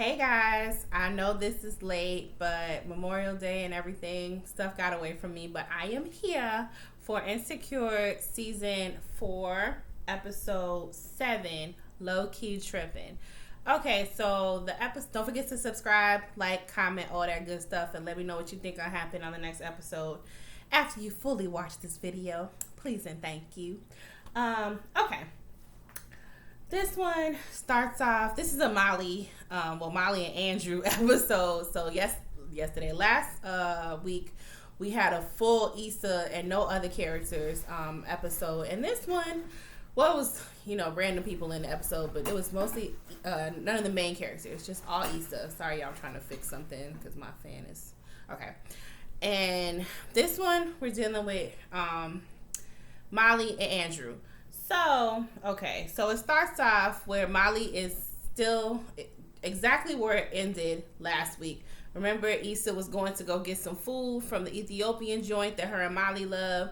Hey guys, I know this is late, but Memorial Day and everything, stuff got away from me, but I am here for Insecure Season 4, Episode 7, Lowkey Trippin. Okay, so the episode, don't forget to subscribe, like, comment, all that good stuff, and let me know what you think will happen on the next episode after you fully watch this video. Please and thank you. Okay. This one starts off. This is a Molly and Andrew episode. So last week, we had a full Issa and no other characters episode, and this one, well, it was random people in the episode, but it was mostly none of the main characters, just all Issa. Sorry, y'all, I'm trying to fix something because my fan is okay. And this one, we're dealing with Molly and Andrew. So it starts off where Molly is still exactly where it ended last week. Remember, Issa was going to go get some food from the Ethiopian joint that her and Molly love,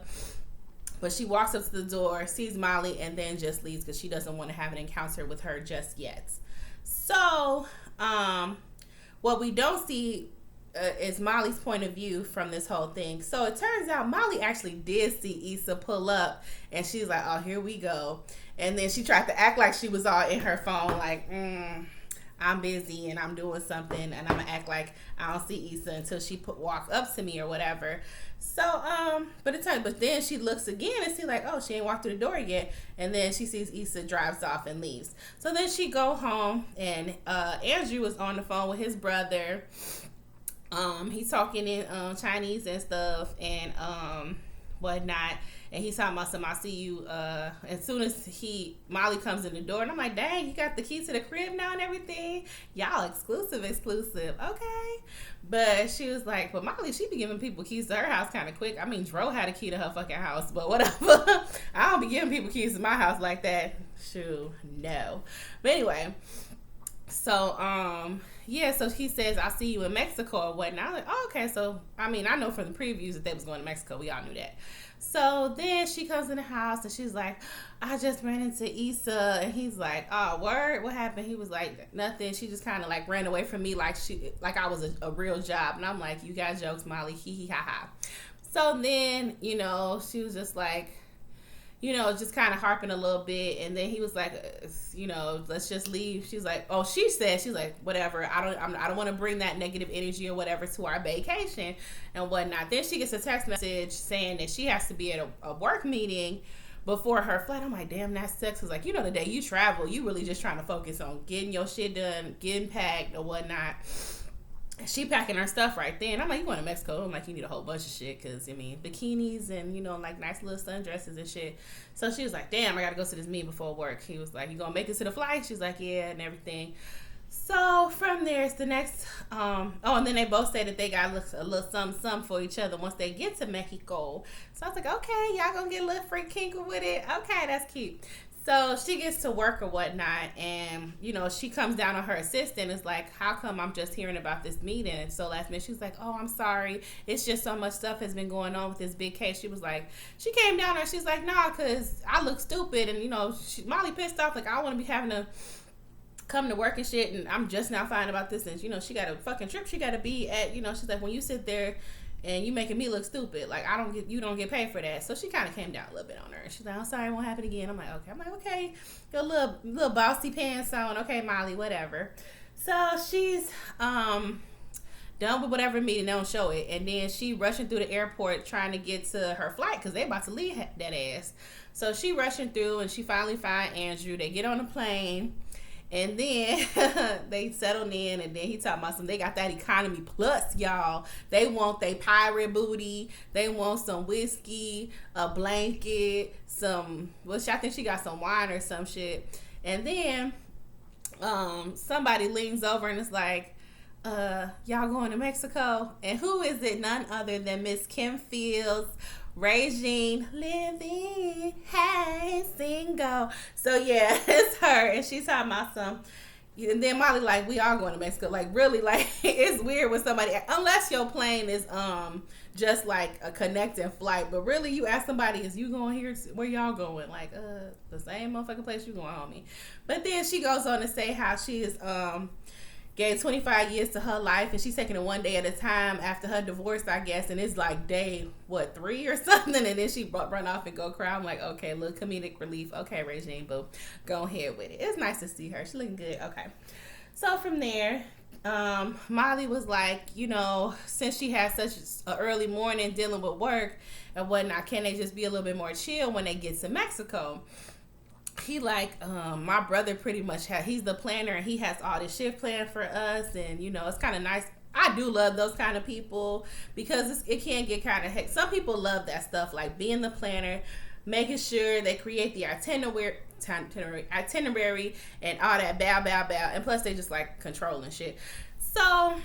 but she walks up to the door, sees Molly, and then just leaves because she doesn't want to have an encounter with her just yet. So, what we don't see is Molly's point of view from this whole thing. So it turns out Molly actually did see Issa pull up, and she's like, oh, here we go. And then she tried to act like she was all in her phone, like, I'm busy and I'm doing something, and I'm gonna act like I don't see Issa until she walks up to me or whatever. So, but then she looks again and see like, oh, she ain't walked through the door yet, and then she sees Issa drives off and leaves. So then she go home, and Andrew was on the phone with his brother. He's talking in Chinese and stuff and whatnot, and he's talking about some I see you as soon as Molly comes in the door, and I'm like, dang, you got the key to the crib now and everything, y'all exclusive, okay. But she was like, but Molly, she be giving people keys to her house kind of quick. I mean, Dro had a key to her fucking house, but whatever. I don't be giving people keys to my house like that. Shoot, no. But anyway, so so he says, I'll see you in Mexico or whatnot. I'm like, oh, okay. So, I mean, I know from the previews that they was going to Mexico. We all knew that. So then she comes in the house and she's like, I just ran into Issa. And he's like, oh, word? What happened? He was like, nothing. She just kind of like ran away from me like I was a real job. And I'm like, you got jokes, Molly. Hee hee ha ha. So then, she was just like, just kind of harping a little bit, and then he was like, let's just leave. She's like, she's like, whatever. I don't want to bring that negative energy or whatever to our vacation and whatnot. Then she gets a text message saying that she has to be at a work meeting before her flight. I'm like, damn, that sucks. Cause like, the day you travel, you really just trying to focus on getting your shit done, getting packed or whatnot. She packing her stuff right then. I'm like, you going to Mexico? I'm like, you need a whole bunch of shit because, bikinis and, like nice little sundresses and shit. So she was like, damn, I got to go to this meeting before work. He was like, you going to make it to the flight? She's like, yeah, and everything. So from there, it's the next, and then they both say that they got a little something for each other once they get to Mexico. So I was like, okay, y'all going to get a little freak kinky with it? Okay, that's cute. So she gets to work or whatnot, and, she comes down on her assistant. It's like, how come I'm just hearing about this meeting? And so last minute, she's like, oh, I'm sorry. It's just so much stuff has been going on with this big case. She was like, she came down there, she's like, nah, because I look stupid. And, Molly pissed off, like, I want to be having to come to work and shit, and I'm just now finding about this. And, she got a fucking trip she got to be at, she's like, when you sit there and you making me look stupid, like you don't get paid for that. So she kind of came down a little bit on her. She's like, I'm sorry, it won't happen again. I'm like, okay, your little bossy pants on. Okay, Molly, whatever. So she's done with whatever meeting, they don't show it, and then she rushing through the airport trying to get to her flight because they about to leave that ass. So she rushing through, and she finally find Andrew. They get on the plane. And then they settled in, and then he talking about they got that economy plus, y'all. They want they pirate booty. They want some whiskey, a blanket, I think she got some wine or some shit. And then somebody leans over and is like, y'all going to Mexico? And who is it? None other than Miss Kim Fields, Regine, living, hey, single. So yeah, it's her, and she's talking about and then Molly like, we are going to Mexico. Like, really, like, it's weird when somebody, unless your plane is just like a connecting flight, but really you ask somebody, is you going here? Where y'all going? Like, the same motherfucking place you going, homie. But then she goes on to say how she is gave 25 years to her life, and she's taking it one day at a time after her divorce, I guess. And it's like day, 3 or something, and then she run off and go cry. I'm like, okay, little comedic relief. Okay, Regine, boo, go ahead with it. It's nice to see her. She looking good. Okay. So from there, Molly was like, since she had such an early morning dealing with work and whatnot, can they just be a little bit more chill when they get to Mexico? He like, my brother pretty much he's the planner, and he has all this shift planned for us, and it's kind of nice. I do love those kind of people, because it can get kind of hectic. Some people love that stuff, like being the planner, making sure they create the itinerary and all that, bow, and plus they just like controlling shit. So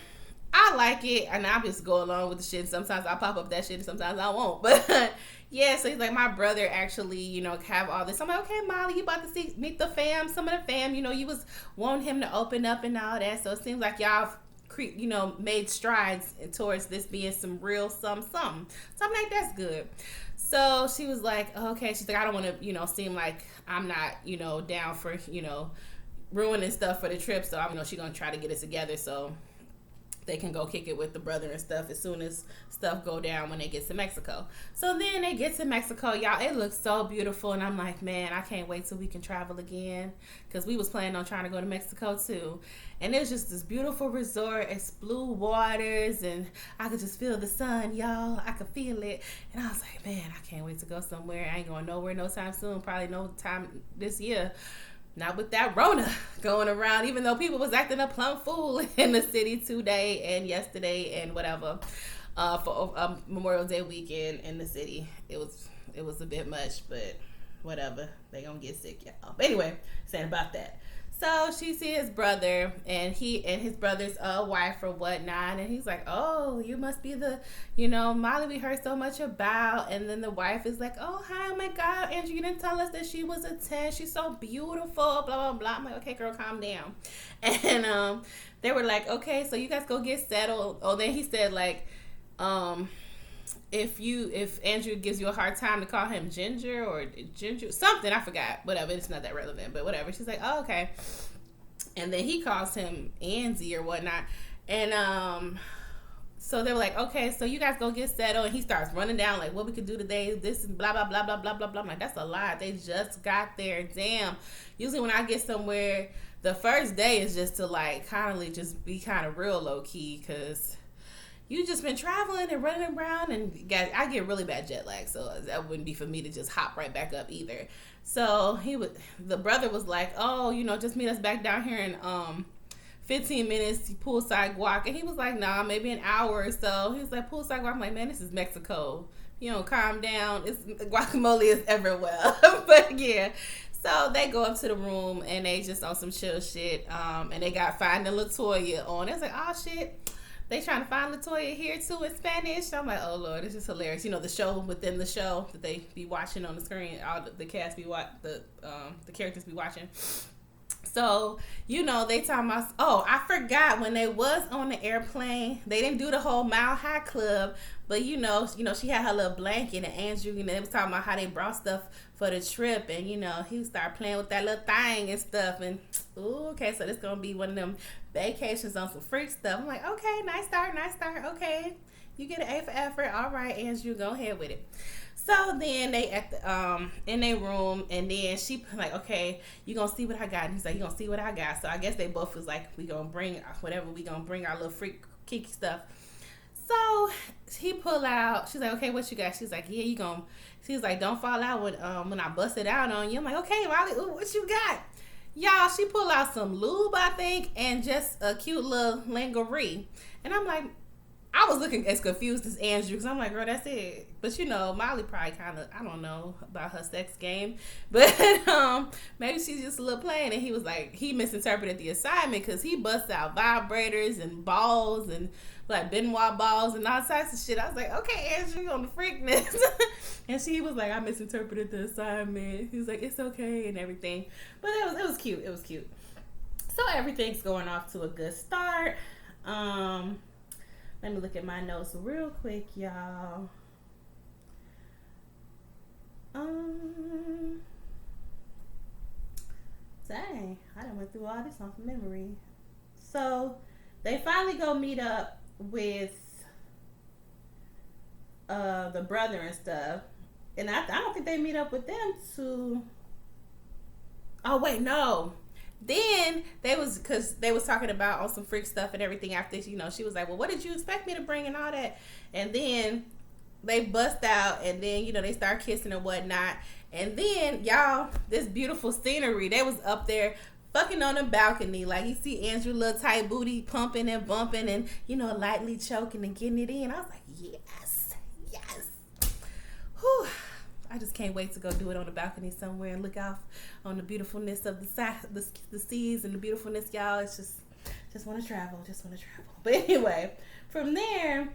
I like it, and I just go along with the shit. Sometimes I'll pop up that shit, and sometimes I won't. But yeah, so he's like, my brother actually, have all this. I'm like, okay, Molly, you about to meet the fam, some of the fam. You was wanting him to open up and all that. So it seems like y'all, made strides towards this being some real something. So I'm like, that's good. So she was like, okay. She's like, I don't want to, seem like I'm not, down for, ruining stuff for the trip. So I'm, she's gonna try to get it together so they can go kick it with the brother and stuff as soon as stuff go down when they get to Mexico. So then they get to Mexico, y'all. It looks so beautiful, and I'm like, man, I can't wait till we can travel again, because we was planning on trying to go to Mexico too. And it's just this beautiful resort. It's blue waters, and I could just feel the sun, y'all. I could feel it, and I was like, man, I can't wait to go somewhere. I ain't going nowhere no time soon. Probably no time this year. Not with that Rona going around, even though people was acting a plumb fool in the city today and yesterday and whatever, for Memorial Day weekend in the city. It was a bit much, but whatever. They gonna get sick, y'all. But anyway, saying about that. So she see his brother, and his brother's wife or whatnot, and he's like, oh, you must be the, Molly we heard so much about. And then the wife is like, oh, hi, oh my God, Andrew, you didn't tell us that she was a 10. She's so beautiful, blah, blah, blah. I'm like, okay, girl, calm down. And they were like, okay, so you guys go get settled. Oh, then he said, like, if Andrew gives you a hard time, to call him Ginger or Ginger, something, I forgot, whatever, it's not that relevant, but whatever. She's like, oh, okay. And then he calls him Andy or whatnot. And so they were like, okay, so you guys go get settled. And he starts running down like what we could do today, this and blah blah blah blah blah blah blah. I'm like, that's a lot. They just got there. Damn. Usually when I get somewhere, the first day is just to like kind of just be kind of real low key, because you just been traveling and running around, and I get really bad jet lag, so that wouldn't be for me to just hop right back up either. So the brother was like, oh, just meet us back down here in 15 minutes, poolside guac. And he was like, nah, maybe an hour or so. He was like, poolside guac. I'm like, man, this is Mexico. Calm down. Guacamole is everywhere. But yeah. So they go up to the room, and they just on some chill shit. And they got Finding LaToya on. It's like, oh shit. They trying to find LaToya here too in Spanish. I'm like, oh Lord, this is hilarious. The show within the show that they be watching on the screen. All the cast be the characters be watching. So, they talking about, oh, I forgot when they was on the airplane, they didn't do the whole Mile High Club, but she had her little blanket, and Andrew, they was talking about how they brought stuff for the trip, and he started playing with that little thing and stuff, and ooh, okay, so this gonna be one of them vacations on some freak stuff. I'm like, okay, nice start, okay, you get an A for effort, all right, Andrew, go ahead with it. So then they at the in their room, and then she like, okay, you gonna see what I got? And he's like, you gonna see what I got? So I guess they both was like, we gonna bring whatever, we gonna bring our little freak kiki stuff. So he pull out. She's like, okay, what you got? She's like, yeah, you gonna. She's like, don't fall out when I bust it out on you. I'm like, okay, Molly, ooh, what you got? Y'all, she pull out some lube, I think, and just a cute little lingerie. And I'm like, I was looking as confused as Andrew, because I'm like, girl, that's it. But Molly probably kind of, I don't know about her sex game, but maybe she's just a little playing. And he was like, he misinterpreted the assignment, because he busts out vibrators and balls and like Benoit balls and all types of shit. I was like, okay, Andrew, on the freakness. And she was like, I misinterpreted the assignment. He was like, it's okay and everything. But it was cute. It was cute. So everything's going off to a good start. Let me look at my notes real quick, y'all. Dang, I done went through all this off memory. So they finally go meet up with the brother and stuff. And I don't think they meet up with them to. Oh wait, no. Then because they was talking about on some freak stuff and everything after, you know, she was like, well, what did you expect me to bring and all that? And then they bust out, and then, you know, they start kissing and whatnot. And then, y'all, this beautiful scenery, they was up there fucking on the balcony. Like, you see Andrew little tight booty pumping and bumping and, you know, lightly choking and getting it in. I was like, yes, yes. Whew. I just can't wait to go do it on the balcony somewhere and look out on the beautifulness of the seas and the beautifulness, y'all. It's just want to travel, But anyway, from there,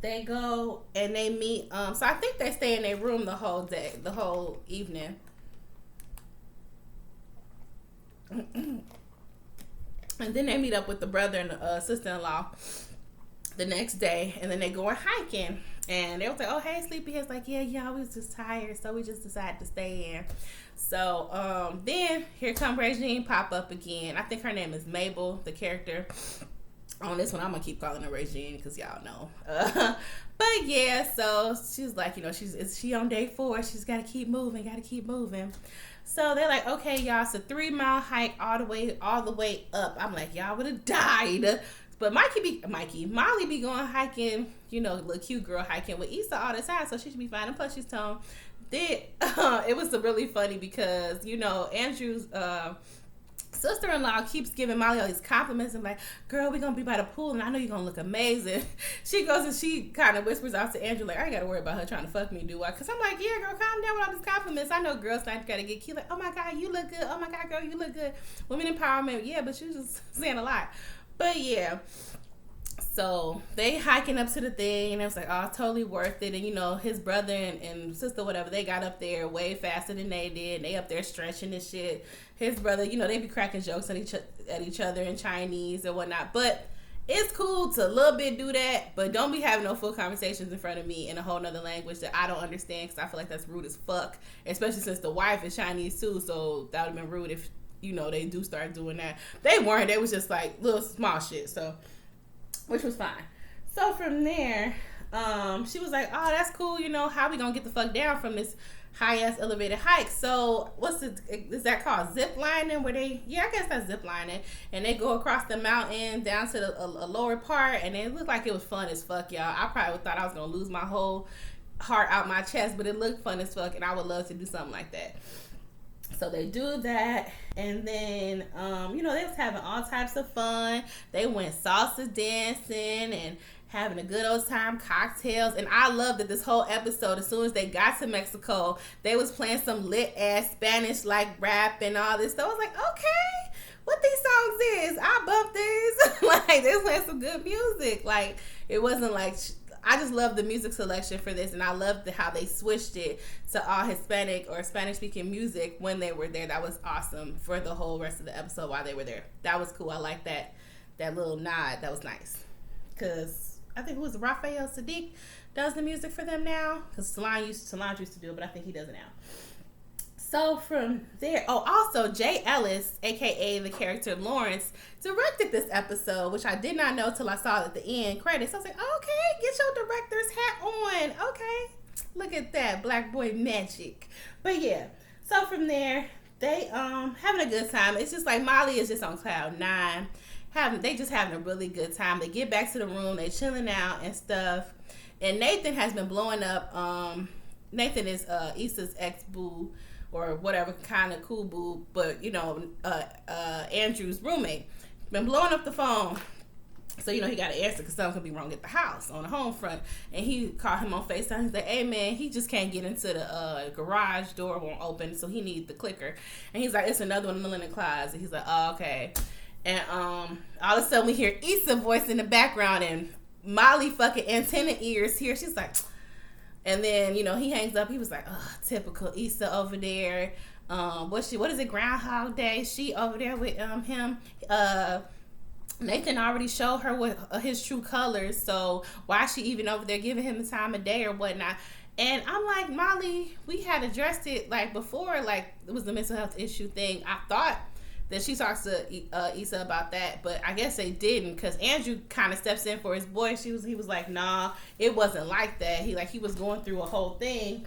they go and they meet. So I think they stay in their room the whole day, the whole evening. And then they meet up with the brother and the sister-in-law the next day, and then they go hiking. And they was like, oh, hey, Sleepyhead's like, yeah, we was just tired, so we just decided to stay in. So then here come Regine pop up again. I think her name is Mabel, the character. On this one, I'm going to keep calling her Regine because y'all know. But yeah, so she's like, you know, she on day 4. She's got to keep moving. So they're like, okay, y'all, it's a 3-mile hike all the way up. I'm like, y'all would have died. But Molly be going hiking, you know, little cute girl hiking with Issa all the time, so she should be fine. And plus, she's toned. It was really funny because, you know, Andrew's sister-in-law keeps giving Molly all these compliments and like, girl, we're gonna be by the pool and I know you're gonna look amazing. She goes and she kind of whispers out to Andrew like, I ain't gotta worry about her trying to fuck me, do I? Because I'm like, yeah, girl, calm down with all these compliments. I know girls like gotta get cute, like, oh my god, you look good, oh my god, girl, you look good. Women empowerment, yeah, but she's just saying a lot. But yeah, so they hiking up to the thing, and it was like, oh, totally worth it. And you know, his brother and sister, whatever, they got up there way faster than they did. They up there stretching and shit. His brother, you know, they be cracking jokes at each other in Chinese and whatnot. But it's cool to a little bit do that, but don't be having no full conversations in front of me in a whole nother language that I don't understand, because I feel like that's rude as fuck, especially since the wife is Chinese too. So that would have been rude if, you know, they do start doing that. They weren't. They was just like little small shit. So, which was fine. So from there, she was like, oh, that's cool. You know, how we gonna get the fuck down from this high ass elevated hike? So is that called zip lining? Where I guess that's zip lining. And they go across the mountain down to a lower part, and it looked like it was fun as fuck, y'all. I probably thought I was gonna lose my whole heart out my chest, but it looked fun as fuck, and I would love to do something like that. So they do that, and then, you know, they was having all types of fun. They went salsa dancing and having a good old time, cocktails. And I love that this whole episode, as soon as they got to Mexico, they was playing some lit-ass Spanish, like, rap and all this. So I was like, okay, what these songs is? I bump these. Like, they was playing some good music. Like, it wasn't like... I just love the music selection for this, and I loved how they switched it to all Hispanic or Spanish-speaking music when they were there. That was awesome for the whole rest of the episode while they were there. That was cool. I like that little nod. That was nice. Because I think it was Raphael Sadiq does the music for them now. Because Solange used to do it, but I think he does it now. So from there, also Jay Ellis, aka the character Lawrence, directed this episode, which I did not know till I saw it at the end credits. I was like, okay, get your director's hat on. Okay, look at that, black boy magic. But yeah, so from there, they having a good time. It's just like Molly is just on cloud 9. They just having a really good time. They get back to the room, they chilling out and stuff. And Nathan has been blowing up. Nathan is Issa's ex-boo, or whatever kind of cool boo, but you know, Andrew's roommate, been blowing up the phone. So, you know, he got to answer because something could be wrong at the house on the home front. And he called him on FaceTime. He's like, hey, man, he just can't get into the garage door, won't open, so he needs the clicker. And he's like, it's another one in the linen closet. He's like, oh, okay. And all of a sudden we hear Issa's voice in the background, and Molly fucking antenna ears here. She's like... And then, you know, he hangs up. He was like, oh, typical Issa over there. What is it, Groundhog Day? She over there with him. Nathan already showed her what his true colors. So why is she even over there giving him the time of day or whatnot? And I'm like, Molly, we had addressed it like before. Like, it was the mental health issue thing. I thought Then she talks to Issa about that, but I guess they didn't because Andrew kind of steps in for his boy. He was like, nah, it wasn't like that. He was going through a whole thing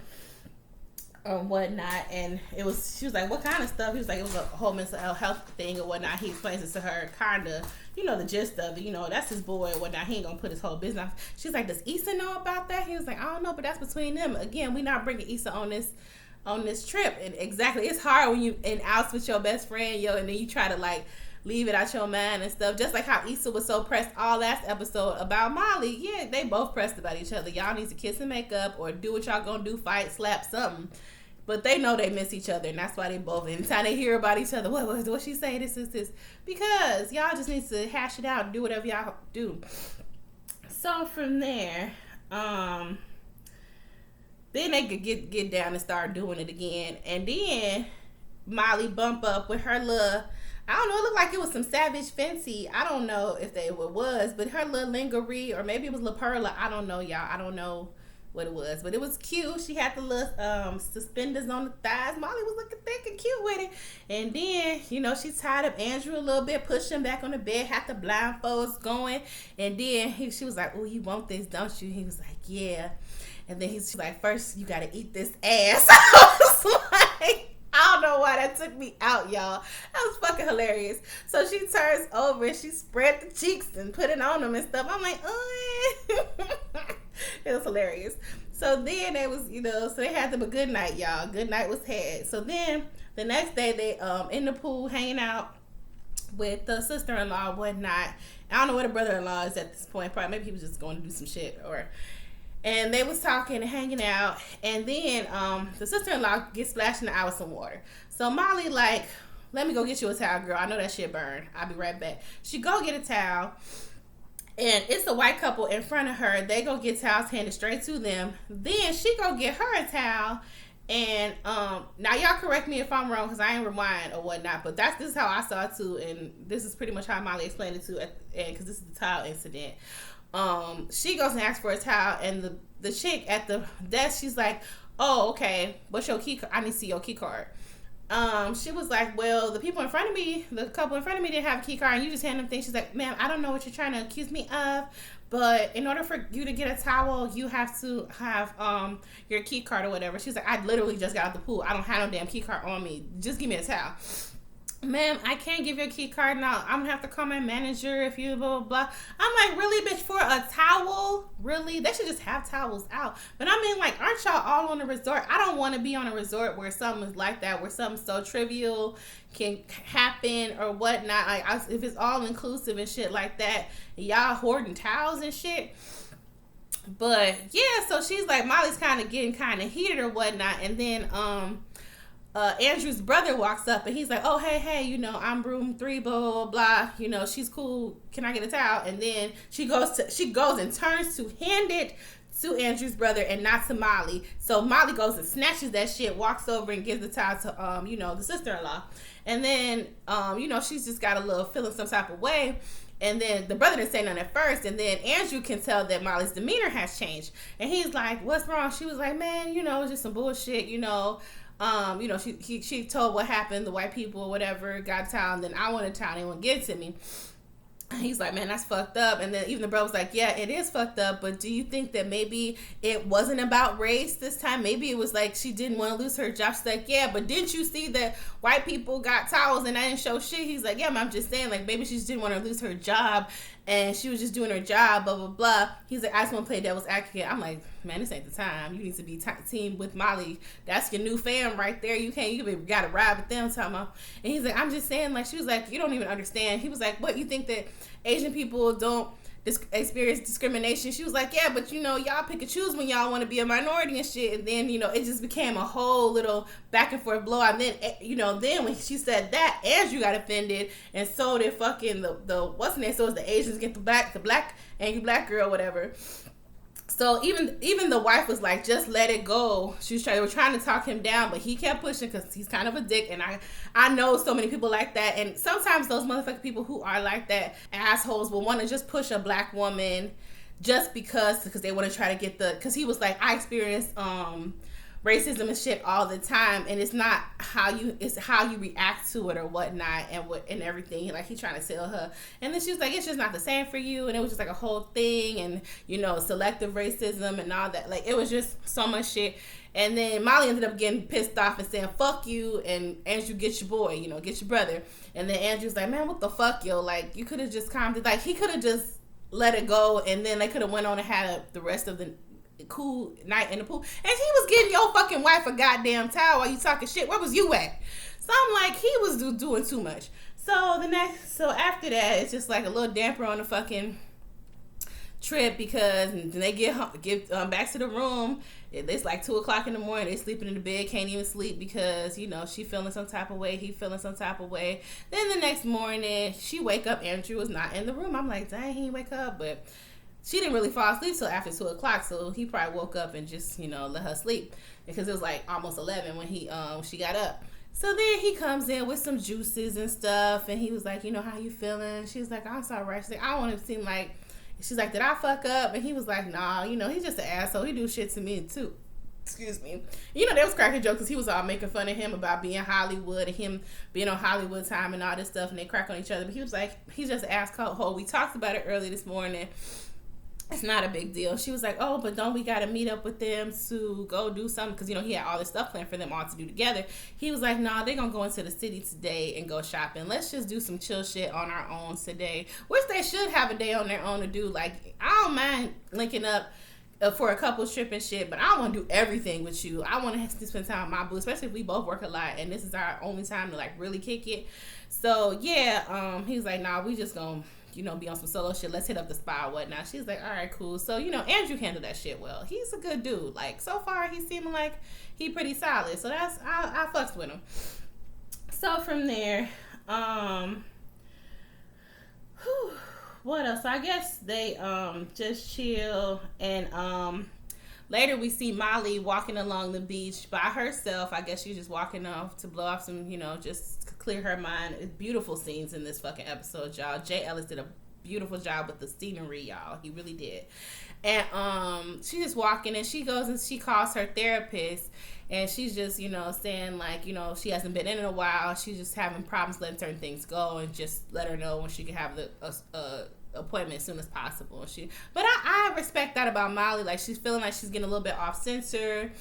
or whatnot, and she was like, what kind of stuff? He was like, it was a whole mental health thing or whatnot. He explains it to her, kind of, the gist of it, that's his boy or whatnot. He ain't gonna put his whole business out. She's like, does Issa know about that? He was like, I don't know, but that's between them. Again, we not bringing Issa on this trip. And exactly, it's hard when you in outs with your best friend, and then you try to like leave it out your mind and stuff. Just like how Issa was so pressed all last episode about Molly. Yeah, they both pressed about each other. Y'all need to kiss and make up or do what y'all gonna do, fight, slap, something. But they know they miss each other, and that's why they both, anytime they hear about each other, what she say, this, because y'all just need to hash it out and do whatever y'all do. So from there, then they could get down and start doing it again. And then Molly bump up with her little, I don't know, it looked like it was some Savage Fenty. I don't know if it was, but her little lingerie, or maybe it was La Perla. I don't know, y'all. I don't know what it was, but it was cute. She had the little suspenders on the thighs. Molly was looking thick and cute with it. And then, she tied up Andrew a little bit, pushed him back on the bed, had the blindfolds going. And then she was like, oh, you want this, don't you? He was like, yeah. And then she's like, first you gotta eat this ass. I was like, I don't know why that took me out, y'all. That was fucking hilarious. So she turns over and she spread the cheeks and put it on them and stuff. I'm like, oh. It was hilarious. So then they was, so they had them a good night, y'all. Good night was had. So then the next day they in the pool hanging out with the sister-in-law and whatnot. I don't know where the brother-in-law is at this point. Probably maybe he was just going to do some shit and they was talking and hanging out, and then the sister-in-law gets splashed in the eye with some water. So Molly like, let me go get you a towel, girl. I know that shit burned. I'll be right back. She go get a towel. And it's a white couple in front of her. They go get towels handed straight to them. Then she go get her a towel. And now y'all correct me if I'm wrong because I ain't rewind or whatnot. But this is how I saw it too. And this is pretty much how Molly explained it to because this is the towel incident. She goes and asks for a towel. And the chick at the desk, she's like, oh, okay. What's your key card? I need to see your key card. She was like, well, the couple in front of me didn't have a key card and you just hand them things. She's like, ma'am, I don't know what you're trying to accuse me of, but in order for you to get a towel, you have to have your key card or whatever. She's like, I literally just got out the pool. I don't have no damn key card on me. Just give me a towel. Ma'am, I can't give you a key card now. I'm gonna have to call my manager if you blah, blah, blah. I'm like, really, bitch, for a towel? Really? They should just have towels out. But I mean, like, aren't y'all all on a resort? I don't want to be on a resort where something is like that, where something so trivial can happen or whatnot. Like, if it's all inclusive and shit like that, y'all hoarding towels and shit. But, yeah, so she's like, Molly's kind of getting kind of heated or whatnot. And then, Andrew's brother walks up and he's like, oh, hey, I'm room 3, blah, blah, blah, she's cool. Can I get a towel? And then she goes and turns to hand it to Andrew's brother and not to Molly. So Molly goes and snatches that shit, walks over and gives the towel to, the sister-in-law. And then, she's just got a little feeling some type of way. And then the brother didn't say nothing at first. And then Andrew can tell that Molly's demeanor has changed. And he's like, what's wrong? She was like, man, it's just some bullshit, she told what happened, the white people or whatever got town, then I want a town, they won't give it to me. He's like, man, that's fucked up. And then even the bro was like, yeah, it is fucked up, but do you think that maybe it wasn't about race this time? Maybe it was like she didn't want to lose her job. She's like, yeah, but didn't you see that white people got towels and I didn't show shit? He's like, yeah, but I'm just saying, like, maybe she just didn't want to lose her job and she was just doing her job, blah, blah, blah. He's like, I just want to play devil's advocate. I'm like, man, this ain't the time. You need to be team with Molly. That's your new fam right there. You gotta ride with them, talking about. And he's like, I'm just saying, like, she was like, you don't even understand. He was like, what, you think that Asian people don't experience discrimination? She was like, yeah, but y'all pick and choose when y'all want to be a minority and shit. And then it just became a whole little back and forth blowout. And then then when she said that, Andrew got offended, and so did fucking the what's the name? So it's the Asians get the black angry black girl, whatever. So even the wife was like, just let it go. They were trying to talk him down, but he kept pushing because he's kind of a dick. And I know so many people like that. And sometimes those motherfucking people who are like that, assholes, will want to just push a black woman just because they want to try to get because he was like, I experienced racism and shit all the time, and it's not it's how you react to it or whatnot, and everything. Like, he trying to tell her, and then she was like, it's just not the same for you, and it was just like a whole thing, and selective racism and all that. Like, it was just so much shit. And then Molly ended up getting pissed off and saying, fuck you, and Andrew, get your boy, get your brother. And then Andrew's like, man, what the fuck, yo? Like, you could have just calmed it. Like, he could have just let it go, and then they could have went on and had the rest of the cool night in the pool. And he was getting your fucking wife a goddamn towel while you talking shit. Where was you at? So I'm like, he was doing too much. So after that, it's just like a little damper on the fucking trip, because they get back to the room. It's like 2:00 in the morning. They sleeping in the bed, can't even sleep because she feeling some type of way, he feeling some type of way. Then the next morning, she wake up. Andrew was not in the room. I'm like, dang, he didn't wake up, but she didn't really fall asleep till after 2:00. So he probably woke up and just let her sleep, because it was like almost 11 when she got up. So then he comes in with some juices and stuff, and he was like, how you feeling? She was like, I'm sorry. She's like, I don't want to seem like. She's like, did I fuck up? And he was like, nah, he's just an asshole. He do shit to me too. Excuse me. They was cracking jokes because he was all making fun of him about being Hollywood and him being on Hollywood time and all this stuff, and they crack on each other. But he was like, he's just an asshole. We talked about it early this morning. It's not a big deal. She was like, oh, but don't we got to meet up with them to go do something? Because, he had all this stuff planned for them all to do together. He was like, nah, they're going to go into the city today and go shopping. Let's just do some chill shit on our own today. Which they should have a day on their own to do. Like, I don't mind linking up for a couple trip and shit, but I don't want to do everything with you. I want to spend time with my boo, especially if we both work a lot and this is our only time to, like, really kick it. So, yeah, he was like, nah, we just going to be on some solo shit. Let's hit up the spa or whatnot. She's like, all right, cool. So, Andrew handled that shit well. He's a good dude. Like, so far, he's seeming like he pretty solid. So, I fucks with him. So, from there, what else? So, I guess they, just chill. And, later we see Molly walking along the beach by herself. I guess she's just walking off to blow off some, just clear her mind. It's beautiful scenes in this fucking episode, y'all. Jay Ellis did a beautiful job with the scenery, y'all. He really did. And she's just walking, and she goes and she calls her therapist, and she's just saying like she hasn't been in a while. She's just having problems letting certain things go, and just let her know when she can have the appointment as soon as possible. But I respect that about Molly. Like, she's feeling like she's getting a little bit off center,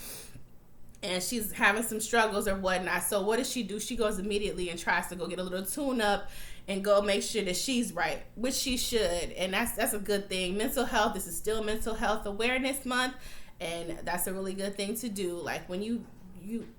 and she's having some struggles or whatnot. So what does she do? She goes immediately and tries to go get a little tune up and go make sure that she's right, which she should. And that's a good thing. Mental health, this is still Mental Health Awareness Month, and that's a really good thing to do. Like, when you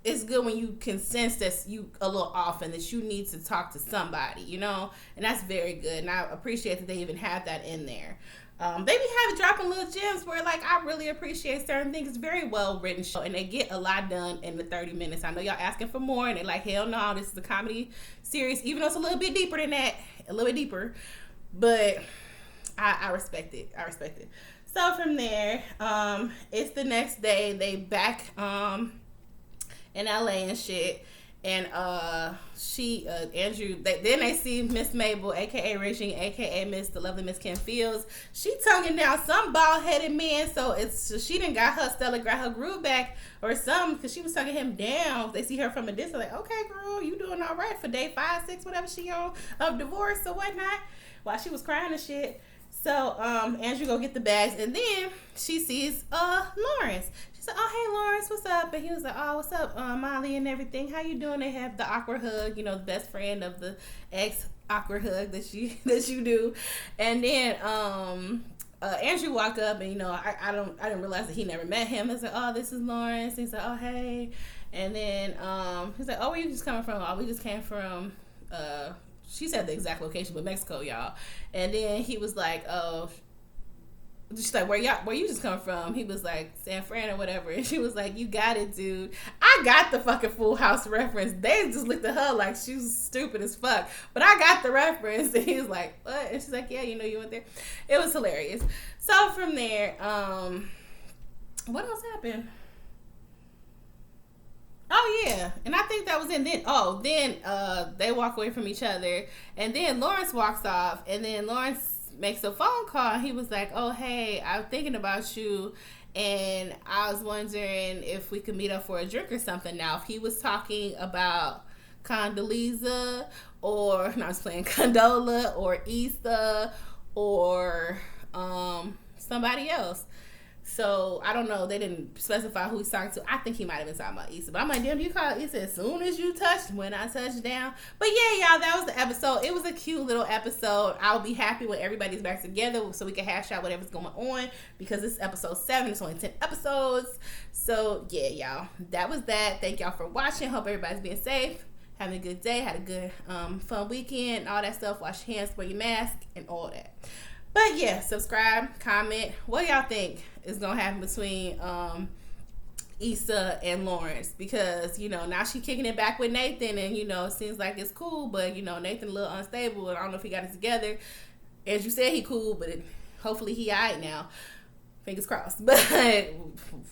it's good when you can sense that you a little off and that you need to talk to somebody, and that's very good. And I appreciate that they even have that in there. They be dropping little gems where, like, I really appreciate certain things. It's very well written show, and they get a lot done in the 30 minutes. I know y'all asking for more, and they're like, hell no, this is a comedy series, even though it's a little bit deeper than that, a little bit deeper. But I respect it. So from there, it's the next day. They back in LA and shit. And Andrew, then they see Miss Mabel, aka Regine, aka the lovely Miss Kim Fields. She tonguing down some bald-headed man, so she done got her got her groove back or something, because she was tonguing him down. They see her from a distance, like, okay, girl, you doing all right for day 5, 6, whatever she on, of divorce or whatnot, while she was crying and shit. So Andrew go get the bags, and then she sees Lawrence. She said, oh, hey, Lawrence, what's up? And he was like, oh, what's up, Molly and everything? How you doing? They have the awkward hug, the best friend of the ex awkward hug that you do. And then Andrew walked up, and I didn't realize that he never met him. I said, oh, this is Lawrence. He said, oh, hey. And then he's like, oh, where you just coming from? Oh, we just came from she said the exact location, but Mexico, y'all. And then he was like, oh, she's like, where you just come from? He was like, San Fran or whatever. And she was like, you got it, dude. I got the fucking Full House reference. They just looked at her like she was stupid as fuck. But I got the reference. And he was like, what? And she's like, yeah, you went there. It was hilarious. So from there, what else happened? Oh, yeah. And I think that was it. Then they walk away from each other. And then Lawrence walks off. And then Lawrence makes a phone call. He was like, oh, hey, I'm thinking about you. And I was wondering if we could meet up for a drink or something. Now, if he was talking about Condoleezza, or no, I was playing Condola, or Issa, or somebody else. So I don't know. They didn't specify who he's talking to. I think he might have been talking about Issa. But I'm like, damn, you call Issa as soon as you touched when I touched down. But yeah, y'all, that was the episode. It was a cute little episode. I'll be happy when everybody's back together so we can hash out whatever's going on, because this is episode 7. It's only 10 episodes. So yeah, y'all, that was that. Thank y'all for watching. Hope everybody's being safe, having a good day, had a good fun weekend, all that stuff. Wash your hands, wear your mask, and all that. But yeah, subscribe, comment. What y'all think is gonna happen between Issa and Lawrence? Because now she kicking it back with Nathan, and it seems like it's cool, but Nathan a little unstable, and I don't know if he got it together. As you said, he cool, but hopefully he alright now. Fingers crossed. But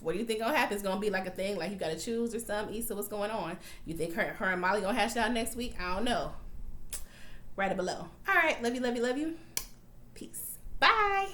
what do you think gonna happen? It's gonna be like a thing, like you gotta choose or something. Issa, what's going on? You think her and Molly gonna hash it out next week? I don't know. Write it below. All right, love you. Peace. Bye.